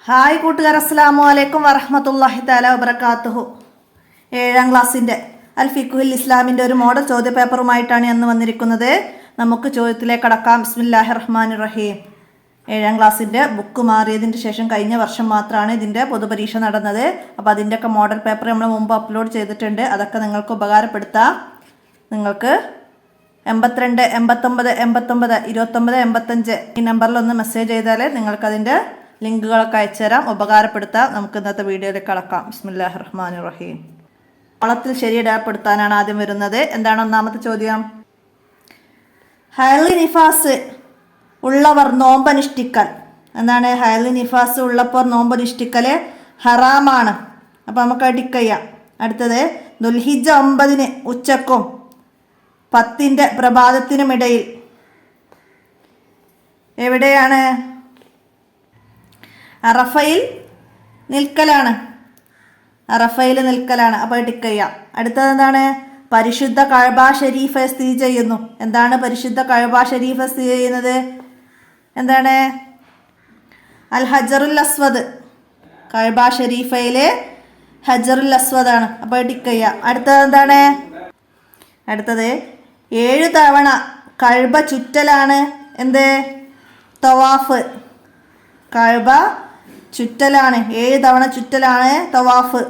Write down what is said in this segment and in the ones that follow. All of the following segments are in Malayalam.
ഹായ് കൂട്ടുകാർ, അസ്സലാമു അലൈക്കും വറഹ്മത്തുള്ളാഹി തആല വബറകാതുഹു. 7ാം ക്ലാസ്സിൻ്റെ അൽ ഫിഖ്ഹുൽ ഇസ്ലാമിൻ്റെ ഒരു മോഡൽ ചോദ്യപേപ്പറുമായിട്ടാണ് ഇന്ന് വന്നിരിക്കുന്നത്. നമുക്ക് ചോദ്യത്തിലേക്ക് കടക്കാം. ബിസ്മില്ലാഹിർ റഹ്മാനിർ റഹീം. 7ാം ക്ലാസ്സിൻ്റെ ബുക്ക് മാറിയതിന് ശേഷം കഴിഞ്ഞ വർഷം മാത്രമാണ് ഇതിൻ്റെ പൊതുപരീക്ഷ നടന്നത്. അപ്പോൾ അതിൻ്റെയൊക്കെ മോഡൽ പേപ്പർ നമ്മൾ മുമ്പ് അപ്ലോഡ് ചെയ്തിട്ടുണ്ട്. അതൊക്കെ നിങ്ങൾക്ക് ഉപകാരപ്പെടുത്താം. നിങ്ങൾക്ക് 82 89 89 29 85 ഈ നമ്പറിലൊന്ന് മെസ്സേജ് ചെയ്താൽ നിങ്ങൾക്കതിൻ്റെ ലിങ്കുകളൊക്കെ അയച്ചു തരാം, ഉപകാരപ്പെടുത്താം. നമുക്ക് ഇന്നത്തെ വീഡിയോയിലേക്ക് കടക്കാം. ബിസ്മില്ലാഹിർ റഹ്മാനിർ റഹീം. ഓളത്തിൽ ശരിയിടപ്പെടുത്താനാണ് ആദ്യം വരുന്നത്. എന്താണ് ഒന്നാമത്തെ ചോദ്യം? ഹൈലി നിഫാസ് ഉള്ളവർ നോമ്പനുഷ്ഠിക്കൽ. എന്താണ്? ഹൈലി നിഫാസ് ഉള്ളപ്പോൾ നോമ്പനുഷ്ഠിക്കൽ ഹറാമാണ്. അപ്പോൾ നമുക്ക് ടിക്ക് ചെയ്യാം. അടുത്തത്, ദുൽഹിജ്ജ 9 ഉച്ചക്കും 10 പ്രഭാതത്തിനുമിടയിൽ എവിടെയാണ്? അറഫയിൽ നിൽക്കലാണ്. അറഫയിൽ നിൽക്കലാണ്. അപ്പോൾ ടിക്ക് ചെയ്യാം. അടുത്തത് എന്താണ്? പരിശുദ്ധ കഅബ ഷരീഫ് സ്ഥിതി ചെയ്യുന്നു. എന്താണ് പരിശുദ്ധ കഅബ ഷരീഫ് സ്ഥിതി ചെയ്യുന്നത്? എന്താണ്? അൽ ഹജറുൽ അസ്വദ്. കഅബ ഷരീഫയിലെ ഹജറുൽ അസ്വദാണ്. അപ്പോൾ ടിക്ക് ചെയ്യാം. അടുത്തത് എന്താണ്? അടുത്തത് 7 തവണ കഅബ ചുറ്റലാണ്. എന്ത്? തവാഫ്. കഅബ ചുറ്റലാണ്. 7 തവണ ചുറ്റലാണ് തവാഫ്.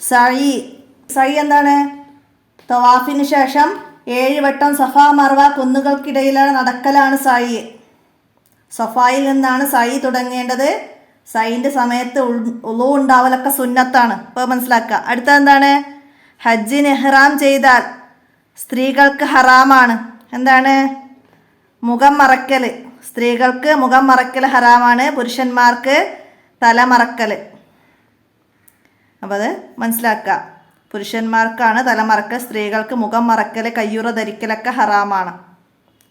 സഈ എന്താണ്? തവാഫിന് ശേഷം 7 വട്ടം സഫ മർവ കുന്നുകൾക്കിടയിലാണ് നടക്കലാണ് സഈ. സഫായിൽ നിന്നാണ് സഈ തുടങ്ങേണ്ടത്. സഈൻ്റെ സമയത്ത് ഉളു ഉണ്ടാവലൊക്കെ സുന്നത്താണ്. ഇപ്പോൾ മനസ്സിലാക്കുക. അടുത്തത് എന്താണ്? ഹജ്ജിന് ഇഹ്റാം ചെയ്താൽ സ്ത്രീകൾക്ക് ഹറാമാണ്. എന്താണ്? മുഖം മറക്കൽ. സ്ത്രീകൾക്ക് മുഖം മറക്കൽ ഹറാമാണ്, പുരുഷന്മാർക്ക് തല മറക്കൽ. അപ്പോൾ അത് മനസ്സിലാക്കുക. പുരുഷന്മാർക്കാണ് തലമറക്കൽ, സ്ത്രീകൾക്ക് മുഖം മറക്കൽ, കയ്യുറ ധരിക്കലൊക്കെ ഹറാമാണ്.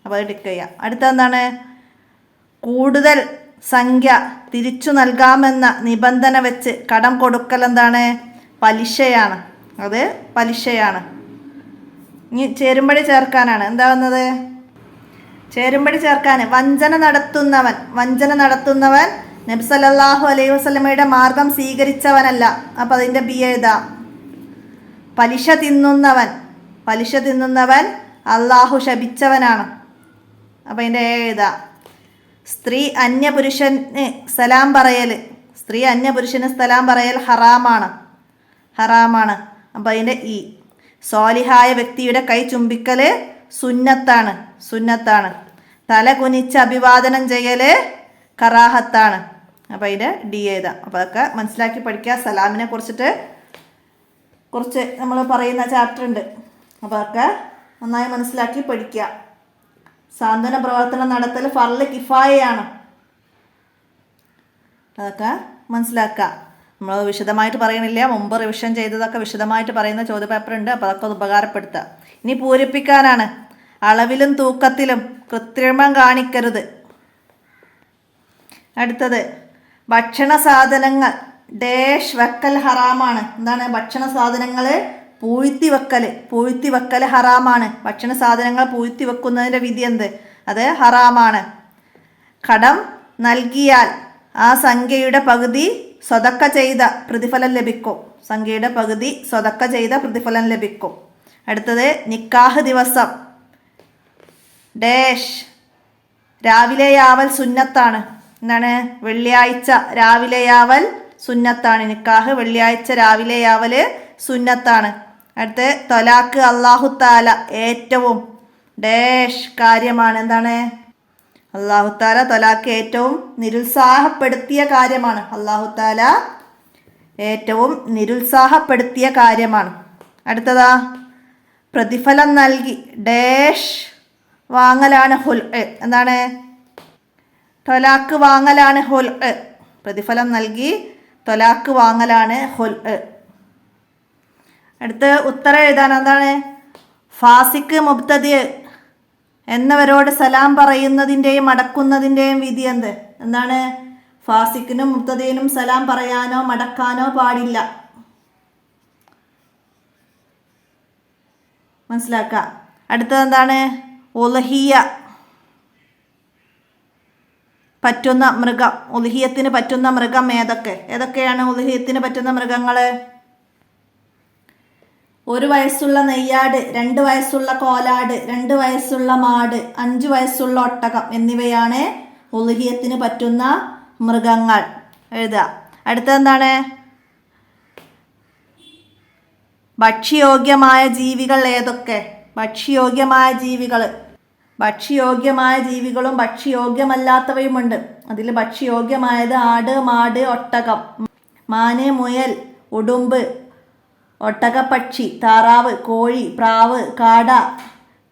അപ്പോൾ അത് ടിക്ക് ചെയ്യാം. അടുത്തെന്താണ്? കൂടുതൽ സംഖ്യ തിരിച്ചു നൽകാമെന്ന നിബന്ധന വെച്ച് കടം കൊടുക്കൽ എന്താണ്? പലിശയാണ്. അത് പലിശയാണ്. ഇനി ചേരുംപടി ചേർക്കാനാണ്. എന്താവുന്നത്? ചേരുംപടി ചേർക്കാൻ വഞ്ചന നടത്തുന്നവൻ നബി സല്ലല്ലാഹു അലൈഹി വസല്ലമയുടെ മാർഗം സ്വീകരിച്ചവനല്ല. അപ്പം അതിൻ്റെ ബി എഴുതാം. പലിശ തിന്നുന്നവൻ അള്ളാഹു ശപിച്ചവനാണ്. അപ്പം അതിൻ്റെ എഴുതാം. സ്ത്രീ അന്യപുരുഷന് സലാം പറയൽ ഹറാമാണ്. അപ്പം അതിൻ്റെ ഈ സ്വാലിഹായ വ്യക്തിയുടെ കൈ ചുംബിക്കൽ സുന്നത്താണ്. തല കുനിച്ച് അഭിവാദനം ചെയ്യൽ കറാഹത്താണ്. അപ്പോൾ അതിൻ്റെ ഡി എഴുതാം. അപ്പോൾ അതൊക്കെ മനസ്സിലാക്കി പഠിക്കുക. സലാമിനെ കുറിച്ചിട്ട് കുറച്ച് നമ്മൾ പറയുന്ന ചാപ്റ്റർ ഉണ്ട്. അപ്പോൾ അതൊക്കെ നന്നായി മനസ്സിലാക്കി പഠിക്കുക. സാന്ത്വന പ്രവർത്തനം നടത്തൽ ഫർള് കിഫായയാണ്. അതൊക്കെ മനസ്സിലാക്കുക. നമ്മൾ വിശദമായിട്ട് പറയണില്ല, മുമ്പ് റിവിഷൻ ചെയ്തതൊക്കെ വിശദമായിട്ട് പറയുന്ന ചോദ്യപേപ്പർ ഉണ്ട്. അപ്പോൾ അതൊക്കെ ഉപകാരപ്പെടുത്തുക. ഇനി പൂരിപ്പിക്കാനാണ്. അളവിലും തൂക്കത്തിലും കൃത്രിമം കാണിക്കരുത്. അടുത്തത്, ഭക്ഷണ സാധനങ്ങൾ ഡേഷ് വെക്കൽ ഹറാമാണ്. എന്താണ്? ഭക്ഷണ സാധനങ്ങൾ പൂഴ്ത്തി വെക്കൽ ഹറാമാണ്. ഭക്ഷണ സാധനങ്ങൾ പൂഴ്ത്തി വെക്കുന്നതിൻ്റെ വിധി എന്ത്? അത് ഹറാമാണ്. കടം നൽകിയാൽ ആ സംഖ്യയുടെ പകുതി സ്വതക്ക ചെയ്ത പ്രതിഫലം ലഭിക്കും. അടുത്തത്, നിക്കാഹ് ദിവസം ഡേഷ് രാവിലെയാവൽ സുന്നത്താണ്. എന്താണ്? വെള്ളിയാഴ്ച രാവിലെയാവൽ സുന്നത്താണ്. നിക്കാഹ് വെള്ളിയാഴ്ച രാവിലെയാവൽ സുന്നത്താണ്. അടുത്ത്, തൊലാക്ക് അല്ലാഹു തആല ഏറ്റവും ഡേഷ് കാര്യമാണ്. എന്താണ്? അല്ലാഹു തആല തൊലാക്ക് ഏറ്റവും നിരുത്സാഹപ്പെടുത്തിയ കാര്യമാണ്. അടുത്തതാ, പ്രതിഫലം നൽകി ഡേഷ് വാങ്ങലാണ് ഹുൽഅ്. എന്താണ്? തൊലാക്ക് വാങ്ങലാണ് ഹുൽഅ്. പ്രതിഫലം നൽകി തൊലാക്ക് വാങ്ങലാണ് ഹുൽഅ്. അടുത്ത് ഉത്തരം എഴുതാൻ. എന്താണ്? ഫാസിക്ക് മുബ്തദി എന്നവരോട് സലാം പറയുന്നതിൻ്റെയും മടക്കുന്നതിൻ്റെയും വിധി എന്ത്? എന്താണ്? ഫാസിക്കിനും മുബ്തദിനും സലാം പറയാനോ മടക്കാനോ പാടില്ല. മനസ്സിലാക്കുക. അടുത്തത് എന്താണ്? ഉളഹിയ പറ്റുന്ന മൃഗം, ഉലുഹിയത്തിന് പറ്റുന്ന മൃഗം ഏതൊക്കെയാണ് ഉലുഹിയത്തിന് പറ്റുന്ന മൃഗങ്ങൾ? 1 വയസ്സുള്ള നെയ്യാട്, 2 വയസ്സുള്ള കോലാട്, 2 വയസ്സുള്ള മാട്, 5 വയസ്സുള്ള ഒട്ടകം എന്നിവയാണ് ഉലുഹിയത്തിന് പറ്റുന്ന മൃഗങ്ങൾ. എഴുതുക. അടുത്തെന്താണ്? ഭക്ഷ്യയോഗ്യമായ ജീവികൾ ഏതൊക്കെ? ഭക്ഷ്യയോഗ്യമായ ജീവികളും ഭക്ഷ്യയോഗ്യമല്ലാത്തവയുമുണ്ട്. അതിൽ ഭക്ഷ്യയോഗ്യമായത് ആട്, മാട്, ഒട്ടകം, മാന്, മുയൽ, ഉടുമ്പ്, ഒട്ടകപ്പക്ഷി, താറാവ്, കോഴി, പ്രാവ്, കാട,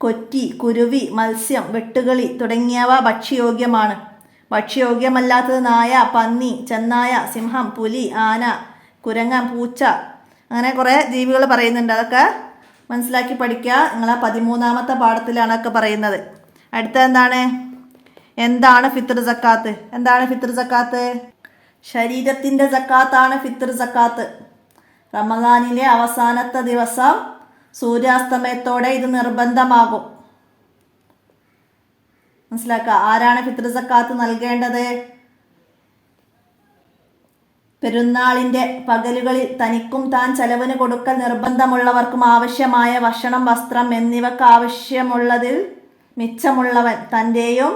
കൊറ്റി, കുരുവി, മത്സ്യം, വെട്ടുകിളി തുടങ്ങിയവ ഭക്ഷ്യയോഗ്യമാണ്. ഭക്ഷ്യയോഗ്യമല്ലാത്തത് നായ, പന്നി, ചെന്നായ, സിംഹം, പുലി, ആന, കുരങ്ങൻ, പൂച്ച, അങ്ങനെ കുറേ ജീവികൾ പറയുന്നുണ്ട്. അതൊക്കെ മനസ്സിലാക്കി പഠിക്കുക. നിങ്ങളെ 13ാമത്തെ പാഠത്തിലാണ് അതൊക്കെ പറയുന്നത്. അടുത്ത എന്താണ് ഫിത്ർ സക്കാത്ത്? എന്താണ് ഫിത്ർ സക്കാത്ത്? ശരീരത്തിൻ്റെ സക്കാത്താണ് ഫിത്ർ സക്കാത്ത്. റമദാനിലെ അവസാനത്തെ ദിവസം സൂര്യാസ്തമയത്തോടെ ഇത് നിർബന്ധമാകും. മനസ്സിലാക്കുക. ആരാണ് ഫിത്ർ സക്കാത്ത് നൽകേണ്ടത്? പെരുന്നാളിൻ്റെ പകലുകളിൽ തനിക്കും താൻ ചെലവിന് കൊടുക്കൽ നിർബന്ധമുള്ളവർക്കും ആവശ്യമായ ഭക്ഷണം, വസ്ത്രം എന്നിവക്ക് ആവശ്യമുള്ളതിൽ മിച്ചമുള്ളവൻ തൻ്റെയും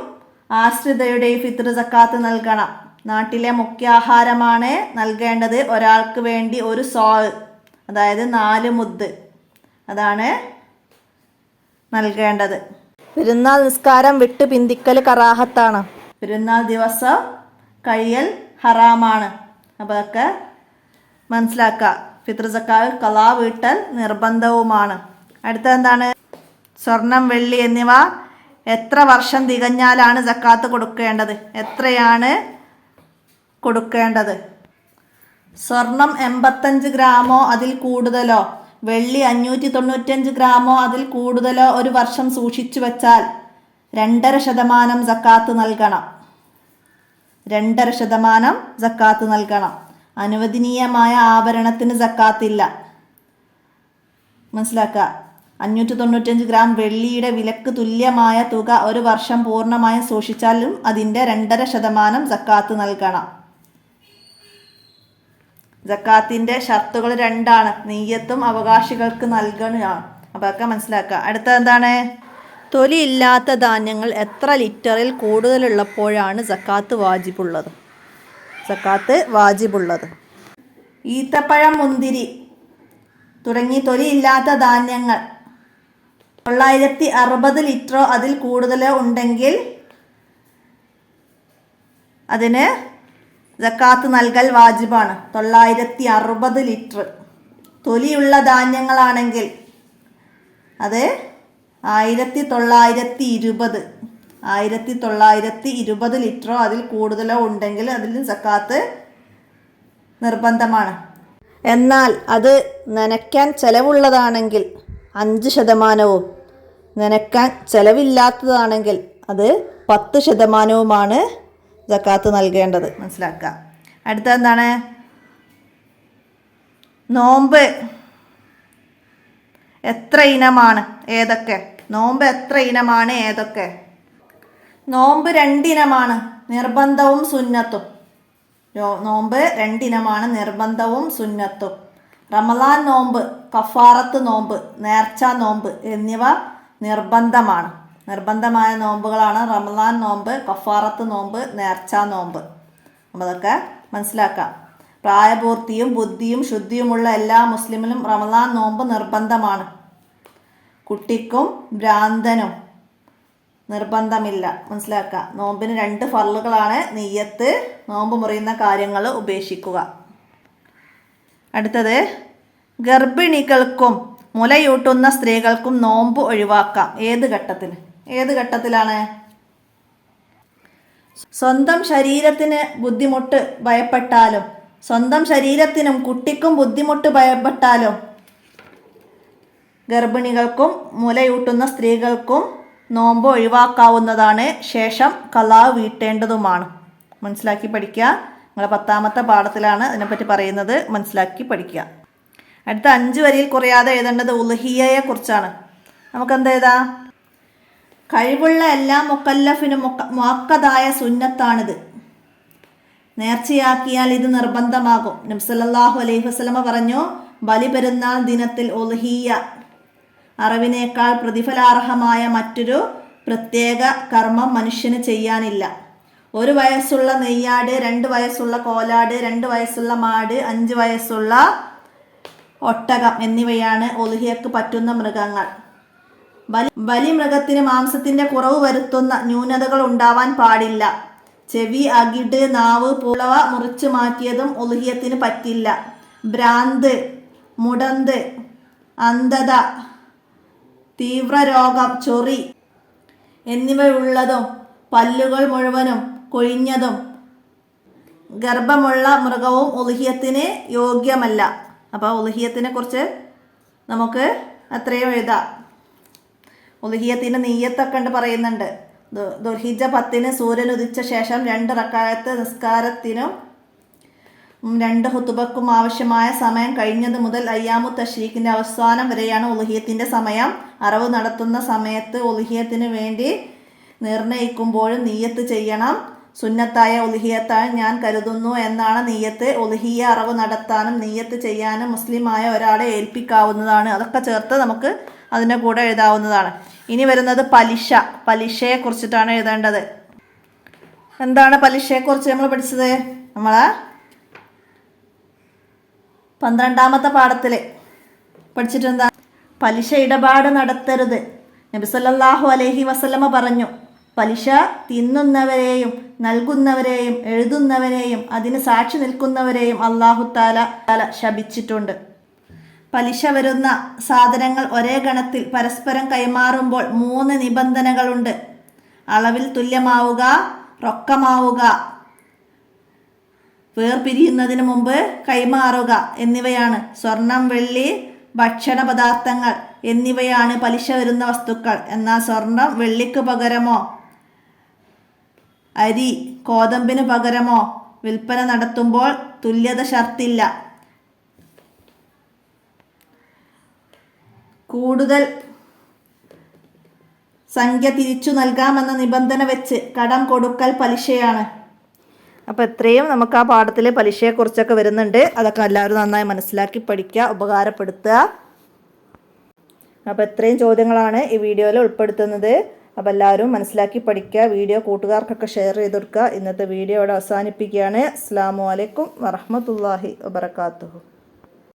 ആശ്രിതയുടെയും ഫിത്ർ സക്കാത്ത് നൽകണം. നാട്ടിലെ മുഖ്യാഹാരമാണ് നൽകേണ്ടത്. ഒരാൾക്ക് വേണ്ടി 1 സോ, അതായത് 4 മുദ് അതാണ് നൽകേണ്ടത്. പെരുന്നാൾ നിസ്കാരം വിട്ട് പിന്തിക്കൽ കറാഹത്താണ്. പെരുന്നാൾ ദിവസം കഴിയൽ ഹറാമാണ്. അപ്പോൾ അതൊക്കെ മനസ്സിലാക്കുക. ഫിത്ർ സക്കാത്ത് ഖളാ വീട്ടൽ നിർബന്ധവുമാണ്. അടുത്ത സ്വർണം, വെള്ളി എന്നിവ എത്ര വർഷം തികഞ്ഞാലാണ് സക്കാത്ത് കൊടുക്കേണ്ടത്? എത്രയാണ് കൊടുക്കേണ്ടത്? സ്വർണം 85 ഗ്രാമോ അതിൽ കൂടുതലോ, വെള്ളി 595 ഗ്രാമോ അതിൽ കൂടുതലോ 1 വർഷം സൂക്ഷിച്ചു വെച്ചാൽ 2.5% സക്കാത്ത് നൽകണം. 2.5% സക്കാത്ത് നൽകണം. അനുവദനീയമായ ആഭരണത്തിന് സക്കാത്തില്ല. മനസ്സിലാക്കുക. 595 ഗ്രാം വെള്ളിയുടെ വിലക്ക് തുല്യമായ തുക 1 വർഷം പൂർണ്ണമായും സൂക്ഷിച്ചാലും അതിൻ്റെ 2.5% സക്കാത്ത് നൽകണം. സക്കാത്തിൻ്റെ ഷർത്തുകൾ 2 നിയ്യത്തും അവകാശികൾക്ക് നൽകണമാണ്. അപ്പോൾ അതൊക്കെ മനസ്സിലാക്കുക. അടുത്ത തൊലി ഇല്ലാത്ത ധാന്യങ്ങൾ എത്ര ലിറ്ററിൽ കൂടുതലുള്ളപ്പോഴാണ് സക്കാത്ത് വാജിബുള്ളത്? ഈത്തപ്പഴം, മുന്തിരി തുടങ്ങി തൊലിയില്ലാത്ത ധാന്യങ്ങൾ 960 ലിറ്ററോ അതിൽ കൂടുതലോ ഉണ്ടെങ്കിൽ അതിന് സക്കാത്ത് നൽകൽ വാജിബാണ്. 960 ലിറ്റർ. തൊലിയുള്ള ധാന്യങ്ങളാണെങ്കിൽ അത് 1920 ലിറ്ററോ അതിൽ കൂടുതലോ ഉണ്ടെങ്കിൽ അതിൽ സക്കാത്ത് നിർബന്ധമാണ്. എന്നാൽ അത് നനയ്ക്കാൻ ചെലവുള്ളതാണെങ്കിൽ 5%, നനയ്ക്കാൻ ചെലവില്ലാത്തതാണെങ്കിൽ അത് 10%മാണ് സക്കാത്ത് നൽകേണ്ടത്. മനസ്സിലാക്കുക. അടുത്ത നോമ്പ് എത്ര ഇനമാണ്? ഏതൊക്കെ? നോമ്പ് എത്ര ഇനമാണ്? ഏതൊക്കെ? നോമ്പ് 2 ഇനമാണ്, നിർബന്ധവും സുന്നത്തും. നോമ്പ് 2 ഇനമാണ്, നിർബന്ധവും സുന്നത്തും. റമദാൻ നോമ്പ്, കഫാറത്ത് നോമ്പ്, നേർച്ച നോമ്പ് എന്നിവ നിർബന്ധമാണ്. നിർബന്ധമായ നോമ്പുകളാണ് റമദാൻ നോമ്പ്, കഫാറത്ത് നോമ്പ്, നേർച്ച നോമ്പ്. അപ്പോൾ അതൊക്കെ മനസ്സിലാക്കാം. പ്രായപൂർത്തിയും ബുദ്ധിയും ശുദ്ധിയുമുള്ള എല്ലാ മുസ്ലിമിനും റമദാൻ നോമ്പ് നിർബന്ധമാണ്. കുട്ടിക്കും ഭ്രാന്തനും നിർബന്ധമില്ല. മനസ്സിലാക്കുക. നോമ്പിന് 2 ഫർളുകളാണ്. നിയ്യത്ത്, നോമ്പ് മുറിയുന്ന കാര്യങ്ങൾ ഉപേക്ഷിക്കുക. അടുത്തത് ഗർഭിണികൾക്കും മുലയൂട്ടുന്ന സ്ത്രീകൾക്കും നോമ്പ് ഒഴിവാക്കാം. ഏത് ഘട്ടത്തിലാണ്? സ്വന്തം ശരീരത്തിന് ബുദ്ധിമുട്ട് ഭയപ്പെട്ടാലും സ്വന്തം ശരീരത്തിനും കുട്ടിക്കും ബുദ്ധിമുട്ട് ഭയപ്പെട്ടാലും ഗർഭിണികൾക്കും മുലയൂട്ടുന്ന സ്ത്രീകൾക്കും നോമ്പ് ഒഴിവാക്കാവുന്നതാണ്. ശേഷം ഖളാ വീട്ടേണ്ടതുമാണ്. മനസ്സിലാക്കി പഠിക്കുക. നിങ്ങളെ 10ാമത്തെ പാഠത്തിലാണ് അതിനെപ്പറ്റി പറയുന്നത്. മനസ്സിലാക്കി പഠിക്കുക. അടുത്ത 5 വരിയിൽ കുറയാതെ എഴുതേണ്ടത് ഉളുഹിയ്യയെ കുറിച്ചാണ്. നമുക്കെന്ത് എഴുതാം? കഴിവുള്ള എല്ലാ മുക്കല്ലഫിനും മുഅക്കദായ സുന്നത്താണിത്. നേർച്ചയാക്കിയാൽ ഇത് നിർബന്ധമാകും. നബി സല്ലല്ലാഹു അലൈഹി വസല്ലമ പറഞ്ഞു, ബലിപെരുന്നാൾ ദിനത്തിൽ ഉൽഹിയ്യ അറിവിനേക്കാൾ പ്രതിഫലാർഹമായ മറ്റൊരു പ്രത്യേക കർമ്മം മനുഷ്യന് ചെയ്യാനില്ല. 1 വയസ്സുള്ള നെയ്യാട്, 2 വയസ്സുള്ള കോലാട്, 2 വയസ്സുള്ള മാട്, 5 വയസ്സുള്ള ഒട്ടകം എന്നിവയാണ് ഉൽഹിയ്യക്ക് പറ്റുന്ന മൃഗങ്ങൾ. ബലിമൃഗത്തിന് മാംസത്തിന്റെ കുറവ് വരുത്തുന്ന ന്യൂനതകൾ ഉണ്ടാവാൻ പാടില്ല. ചെവി, അകിട്, നാവ് പോലുള്ളവ മുറിച്ചു മാറ്റിയതും ഉൽഹിയ്യത്തിന് പറ്റില്ല. ഭ്രാന്ത്, മുടന്ത്, അന്ധത, തീവ്രരോഗം, ചൊറി എന്നിവയുള്ളതും പല്ലുകൾ മുഴുവനും കൊഴിഞ്ഞതും ഗർഭമുള്ള മൃഗവും ഉൽഹിയ്യത്തിന് യോഗ്യമല്ല. അപ്പോൾ ഉൽഹിയ്യത്തിനെ കുറിച്ച് നമുക്ക് അത്രയും എഴുതാം. ഉൽഹിയ്യത്തിൻ്റെ നിയ്യത്തൊക്കെ ഉണ്ട് പറയുന്നുണ്ട്. ദുൽഹിജ്ജ 10 സൂര്യൻ ഉദിച്ച ശേഷം 2 റക്അത്ത് നിസ്കാരത്തിനും 2 ഖുതുബക്കും ആവശ്യമായ സമയം കഴിഞ്ഞത് മുതൽ അയ്യാമു തശ്രീഖിൻ്റെ അവസാനം വരെയാണ് ഉൽഹിയ്യത്തിൻ്റെ സമയം. അറവ് നടത്തുന്ന സമയത്ത് ഉൽഹിയ്യത്തിന് വേണ്ടി നിർണയിക്കുമ്പോഴും നിയ്യത്ത് ചെയ്യണം. സുന്നത്തായ ഉൽഹിയ്യത്തായി ഞാൻ കരുതുന്നു എന്നാണ് നിയ്യത്ത്. ഉൽഹിയ്യ അറവ് നടത്താനും നിയ്യത്ത് ചെയ്യാനും മുസ്ലിമായ ഒരാളെ ഏൽപ്പിക്കാവുന്നതാണ്. അതൊക്കെ ചേർത്ത് നമുക്ക് അതിൻ്റെ കൂടെ എഴുതാവുന്നതാണ്. ഇനി വരുന്നത് പലിശ. പലിശയെ കുറിച്ചിട്ടാണ് എഴുതേണ്ടത്. എന്താണ് പലിശയെക്കുറിച്ച് നമ്മൾ പഠിച്ചത്? നമ്മളെ 12ാമത്തെ പാഠത്തിൽ പഠിച്ചിട്ടെന്താ? പലിശ ഇടപാട് നടത്തരുത്. നബി സല്ലല്ലാഹു അലൈഹി വസല്ലമ പറഞ്ഞു, പലിശ തിന്നുന്നവരെയും നൽകുന്നവരെയും എഴുതുന്നവരെയും അതിന് സാക്ഷി നിൽക്കുന്നവരെയും അല്ലാഹു തആല ശപിച്ചിട്ടുണ്ട്. പലിശ വരുന്ന സാധനങ്ങൾ ഒരേ ഗണത്തിൽ പരസ്പരം കൈമാറുമ്പോൾ 3 നിബന്ധനകളുണ്ട്. അളവിൽ തുല്യമാവുക, റൊക്കമാവുക, വേർപിരിയുന്നതിന് മുമ്പ് കൈമാറുക എന്നിവയാണ്. സ്വർണം, വെള്ളി, ഭക്ഷണ പദാർത്ഥങ്ങൾ എന്നിവയാണ് പലിശ വരുന്ന വസ്തുക്കൾ. എന്നാൽ സ്വർണം വെള്ളിക്ക് പകരമോ അരി ഗോതമ്പിന് പകരമോ വിൽപ്പന നടത്തുമ്പോൾ തുല്യത ഷർത്തില്ല. കൂടുതൽ സംഖ്യ തിരിച്ചു നൽകാമെന്ന നിബന്ധന വെച്ച് കടം കൊടുക്കൽ പലിശയാണ്. അപ്പോൾ ഇത്രയും നമുക്ക് ആ പാഠത്തിൽ പലിശയെക്കുറിച്ചൊക്കെ വരുന്നുണ്ട്. അതൊക്കെ എല്ലാവരും നന്നായി മനസ്സിലാക്കി പഠിക്കുക, ഉപകാരപ്പെടുത്തുക. അപ്പോൾ ഇത്രയും ചോദ്യങ്ങളാണ് ഈ വീഡിയോയിൽ ഉൾപ്പെടുത്തുന്നത്. അപ്പോൾ എല്ലാവരും മനസ്സിലാക്കി പഠിക്കുക. വീഡിയോ കൂട്ടുകാർക്കൊക്കെ ഷെയർ ചെയ്ത് കൊടുക്കുക. ഇന്നത്തെ വീഡിയോ ഇവിടെ അവസാനിപ്പിക്കുകയാണ്. അസ്സലാമു അലൈക്കും വറഹ്മത്തുള്ളാഹി വബറകാതുഹു.